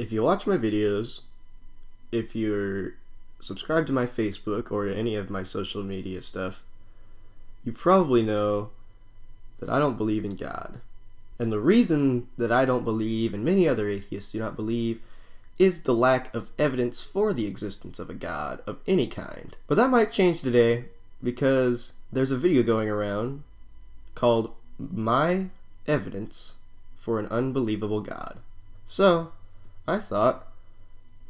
if you watch my videos, if you're subscribed to my Facebook or to any of my social media stuff, you probably know that I don't believe in God. And the reason that I don't believe, and many other atheists do not believe, is the lack of evidence for the existence of a God of any kind. But that might change today, because there's a video going around called My Evidence for an Unbelievable God. So, I thought,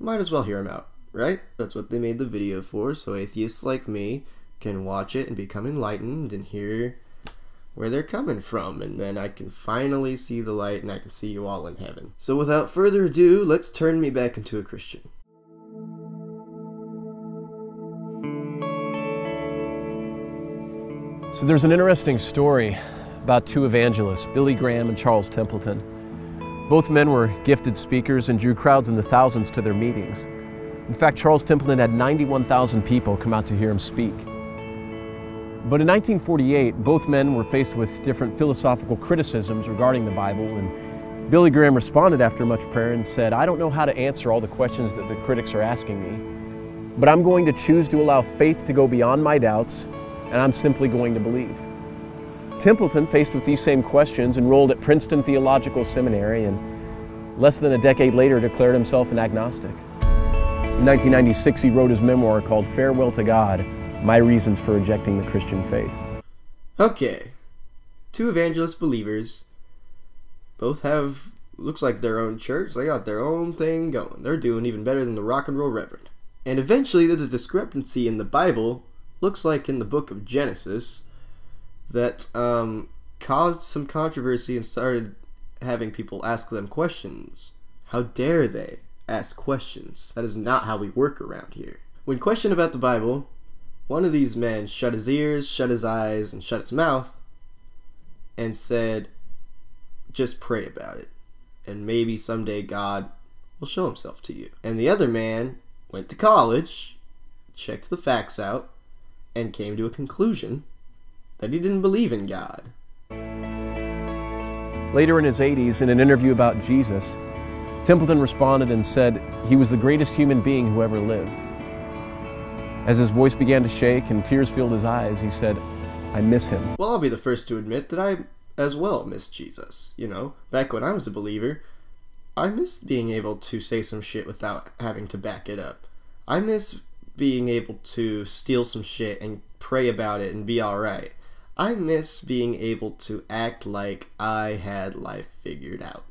might as well hear him out, right? That's what they made the video for, so atheists like me can watch it and become enlightened and hear where they're coming from, and then I can finally see the light and I can see you all in heaven. So without further ado, let's turn me back into a Christian. So there's an interesting story about two evangelists, Billy Graham and Charles Templeton. Both men were gifted speakers and drew crowds in the thousands to their meetings. In fact, Charles Templeton had 91,000 people come out to hear him speak. But in 1948, both men were faced with different philosophical criticisms regarding the Bible, and Billy Graham responded after much prayer and said, "I don't know how to answer all the questions that the critics are asking me, but I'm going to choose to allow faith to go beyond my doubts, and I'm simply going to believe." Templeton, faced with these same questions, enrolled at Princeton Theological Seminary, and less than a decade later declared himself an agnostic. In 1996, he wrote his memoir called Farewell to God: My Reasons for Rejecting the Christian Faith. Okay, two evangelist believers, both have, looks like their own church. They got their own thing going. They're doing even better than the rock and roll reverend. And eventually there's a discrepancy in the Bible, looks like in the book of Genesis, that caused some controversy and started having people ask them questions. How dare they ask questions? That is not how we work around here. When questioned about the Bible, one of these men shut his ears, shut his eyes, and shut his mouth and said, just pray about it, and maybe someday God will show himself to you. And the other man went to college, checked the facts out, and came to a conclusion that he didn't believe in God. Later in his 80s, in an interview about Jesus, Templeton responded and said he was the greatest human being who ever lived. As his voice began to shake and tears filled his eyes, he said, "I miss him." Well, I'll be the first to admit that I as well miss Jesus. You know, back when I was a believer, I missed being able to say some shit without having to back it up. I miss being able to steal some shit and pray about it and be alright. I miss being able to act like I had life figured out.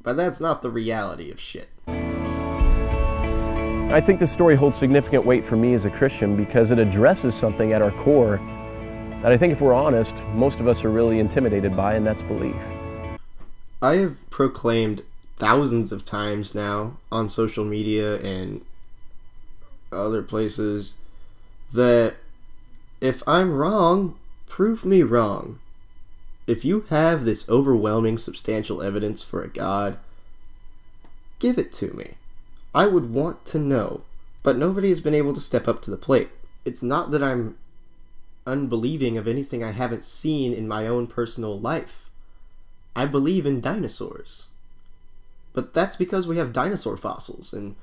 But that's not the reality of shit. I think this story holds significant weight for me as a Christian because it addresses something at our core that I think, if we're honest, most of us are really intimidated by, and that's belief. I have proclaimed thousands of times now on social media and other places that if I'm wrong, prove me wrong. If you have this overwhelming substantial evidence for a God, give it to me. I would want to know, but nobody has been able to step up to the plate. It's not that I'm unbelieving of anything I haven't seen in my own personal life. I believe in dinosaurs. But that's because we have dinosaur fossils, and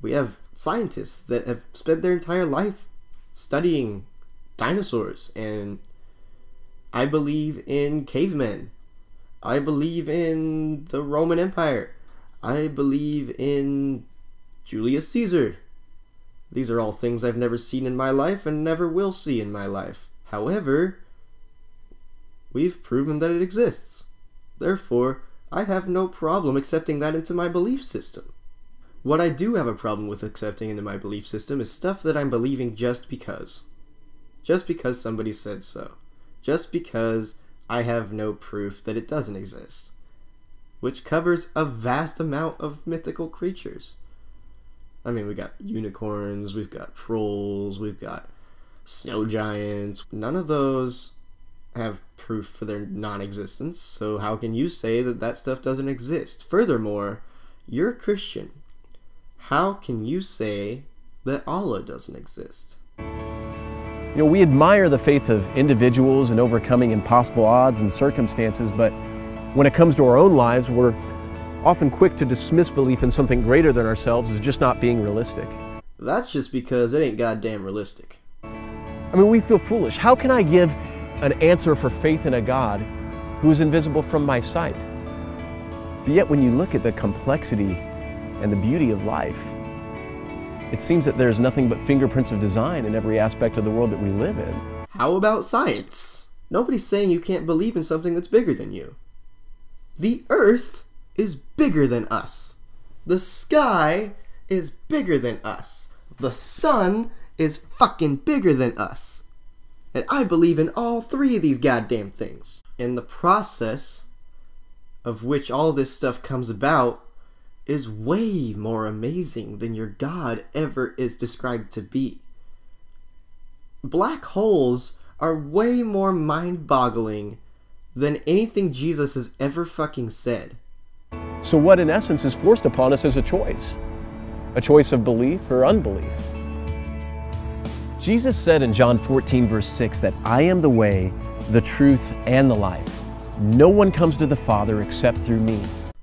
we have scientists that have spent their entire life studying dinosaurs, and I believe in cavemen. I believe in the Roman Empire. I believe in Julius Caesar. These are all things I've never seen in my life and never will see in my life. However, we've proven that it exists. Therefore, I have no problem accepting that into my belief system. What I do have a problem with accepting into my belief system is stuff that I'm believing just because. Just because somebody said so. Just because I have no proof that it doesn't exist. Which covers a vast amount of mythical creatures. I mean, we got unicorns, we've got trolls, we've got snow giants. None of those have proof for their non-existence, so how can you say that that stuff doesn't exist? Furthermore, you're a Christian. How can you say that Allah doesn't exist? You know, we admire the faith of individuals and overcoming impossible odds and circumstances, but when it comes to our own lives, we're often quick to dismiss belief in something greater than ourselves as just not being realistic. That's just because it ain't goddamn realistic. I mean, we feel foolish. How can I give an answer for faith in a God who is invisible from my sight? But yet when you look at the complexity and the beauty of life, it seems that there's nothing but fingerprints of design in every aspect of the world that we live in. How about science? Nobody's saying you can't believe in something that's bigger than you. The Earth is bigger than us. The sky is bigger than us. The sun is fucking bigger than us. And I believe in all three of these goddamn things. And the process of which all this stuff comes about is way more amazing than your God ever is described to be. Black holes are way more mind-boggling than anything Jesus has ever fucking said. So what in essence is forced upon us is a choice? A choice of belief or unbelief? Jesus said in John 14 verse 6 that I am the way, the truth, and the life. No one comes to the Father except through me.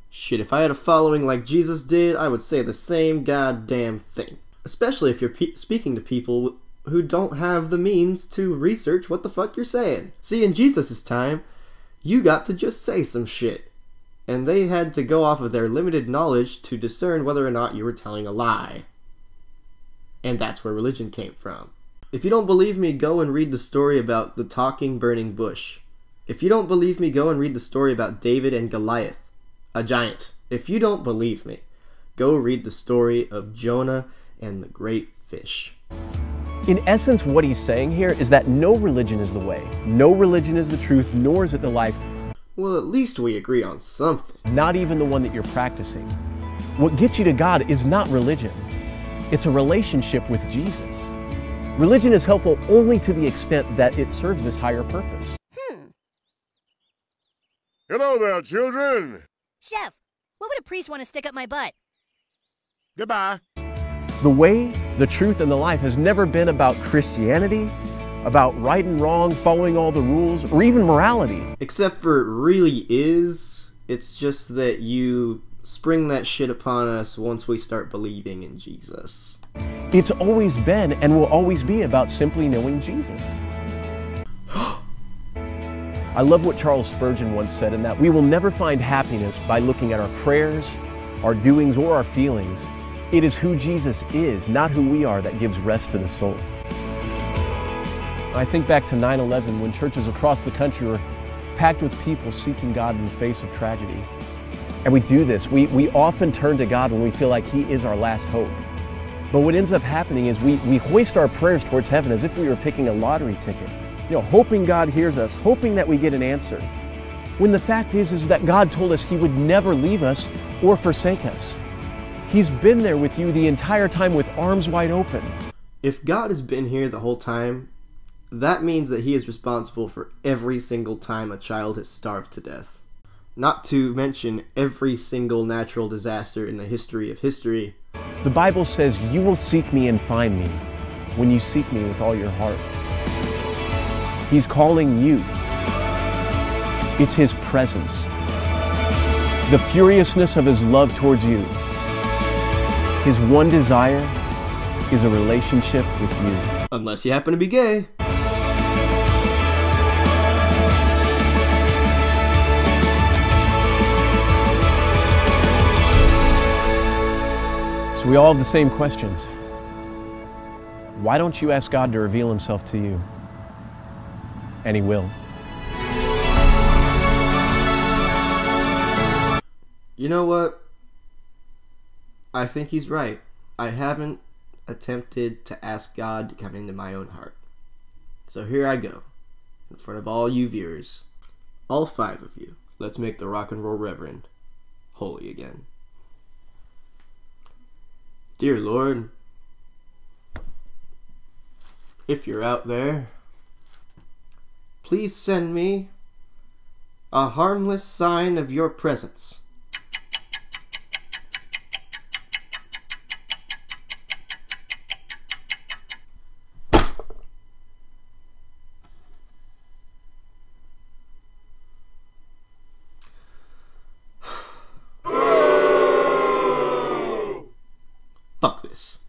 Shit, if I had a following like Jesus did, I would say the same goddamn thing. Especially if you're speaking to people who don't have the means to research what the fuck you're saying. See, in Jesus' time, you got to just say some shit. And they had to go off of their limited knowledge to discern whether or not you were telling a lie. And that's where religion came from. If you don't believe me, go and read the story about the talking burning bush. If you don't believe me, go and read the story about David and Goliath, a giant. If you don't believe me, go read the story of Jonah and the great fish. In essence, what he's saying here is that no religion is the way. No religion is the truth, nor is it the life. Well, at least we agree on something. Not even the one that you're practicing. What gets you to God is not religion. It's a relationship with Jesus. Religion is helpful only to the extent that it serves this higher purpose. Hello there, children. Chef, what would a priest want to stick up my butt? Goodbye. The way, the truth, and the life has never been about Christianity, about right and wrong, following all the rules, or even morality. Except for it really is. It's just that you spring that shit upon us once we start believing in Jesus. It's always been and will always be about simply knowing Jesus. I love what Charles Spurgeon once said in that we will never find happiness by looking at our prayers, our doings, or our feelings. It is who Jesus is, not who we are, that gives rest to the soul. I think back to 9/11 when churches across the country were packed with people seeking God in the face of tragedy. And we do this. We often turn to God when we feel like He is our last hope. But what ends up happening is we hoist our prayers towards heaven as if we were picking a lottery ticket. Hoping God hears us, hoping that we get an answer. When the fact is that God told us He would never leave us or forsake us. He's been there with you the entire time with arms wide open. If God has been here the whole time, that means that He is responsible for every single time a child has starved to death. Not to mention every single natural disaster in the history of history. The Bible says you will seek me and find me when you seek me with all your heart. He's calling you. It's His presence. The furiousness of His love towards you. His one desire is a relationship with you. Unless you happen to be gay. So we all have the same questions. Why don't you ask God to reveal Himself to you? And He will. You know what? I think he's right. I haven't attempted to ask God to come into my own heart. So here I go, in front of all you viewers, all 5 of you. Let's make the rock and roll reverend holy again. Dear Lord, if you're out there, please send me a harmless sign of your presence. Fuck this.